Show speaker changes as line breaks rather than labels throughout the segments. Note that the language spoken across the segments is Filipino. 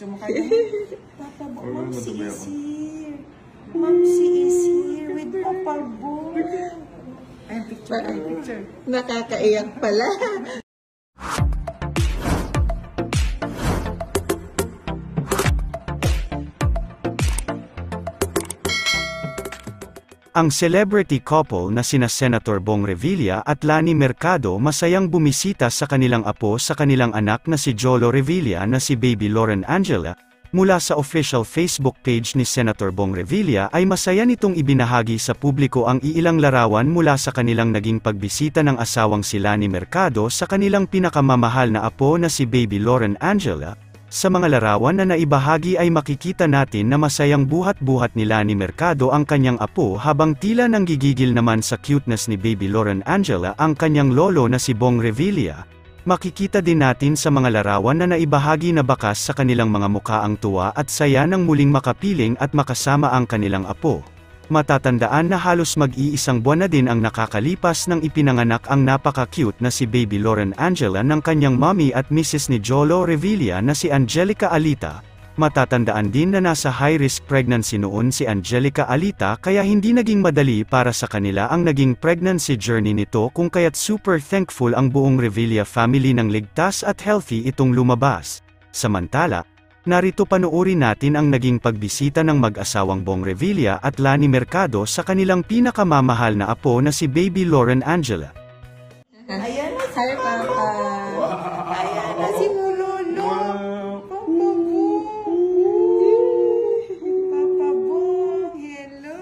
Gusto mo kayo? Papa Bo, Mom, she is here. Mom, she is here with Papa Bo. Ayan, picture, ayan, picture.
Nakakaiyak pala.
Ang celebrity couple na sina Senator Bong Revilla at Lani Mercado masayang bumisita sa kanilang apo sa kanilang anak na si Jolo Revilla na si Baby Lauren Angela. Mula sa official Facebook page ni Senator Bong Revilla ay masaya nitong ibinahagi sa publiko ang iilang larawan mula sa kanilang naging pagbisita ng asawang si Lani Mercado sa kanilang pinakamamahal na apo na si Baby Lauren Angela. Sa mga larawan na naibahagi ay makikita natin na masayang buhat-buhat ni Lani Mercado ang kanyang apo habang tila nanggigigil naman sa cuteness ni Baby Lauren Angela ang kanyang lolo na si Bong Revilla. Makikita din natin sa mga larawan na naibahagi na bakas sa kanilang mga mukha ang tuwa at saya nang muling makapiling at makasama ang kanilang apo. Matatandaan na halos mag-iisang buwan na din ang nakakalipas nang ipinanganak ang napaka-cute na si Baby Lauren Angela ng kanyang mommy at Mrs. ni Jolo Revilla na si Angelica Alita. Matatandaan din na nasa high-risk pregnancy noon si Angelica Alita kaya hindi naging madali para sa kanila ang naging pregnancy journey nito kung kaya't super thankful ang buong Revilla family nang ligtas at healthy itong lumabas. Samantala, narito panoorin natin ang naging pagbisita ng mag-asawang Bong Revilla at Lani Mercado sa kanilang pinakamamahal na apo na si Baby Lauren Angela.
Ayan na si Papa. Ayan na si Lolo. Papa Bo. Papa Bo. Hello.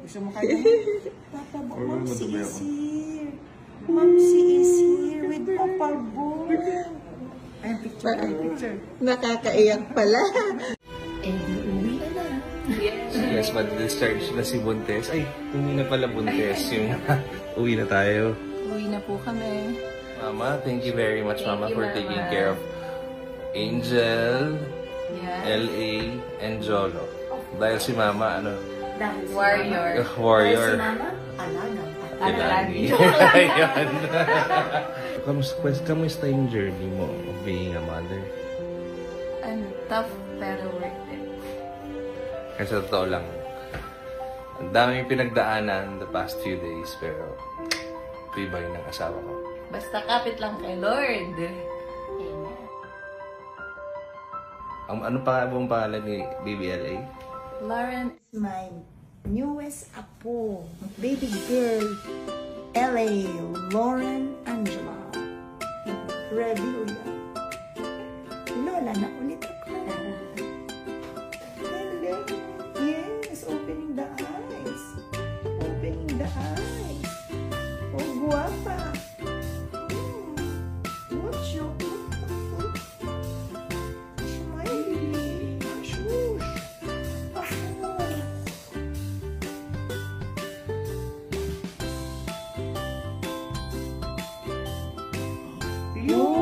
Gusto mo kayo? Papa Bo, Mom, she is here. Mom, she is here with Papa Bo. Ayan, picture, ayan, picture.
Nakakaiyak pala.
Eh, di uwi na na.
Yes, mag-discharge na si Buntes. Ay, hindi na pala Buntes. Yung uwi na tayo.
Uwi na po kami.
Mama, thank you very much, Mama, for taking care of Angel, L.A., and Jolo. Dahil si Mama,
Warrior.
warrior.
Alagi.
Ayan. Kamusta yung journey mo of being a mother?
Tough pero worth it.
Kasi sa totoo lang, ang daming pinagdaanan the past few days, pero tibay ng asawa ko.
Basta kapit lang kay Lord. Amen.
Ano pa nga bang pangalan ni Baby L.A.?
Lauren.
My newest apo, baby girl, L.A. Lauren Angela Revilla. Lola na ulit ako. Hello. Yes, opening the eyes. Opening the eyes. Oh, guapa. What's your smiley? Shush. You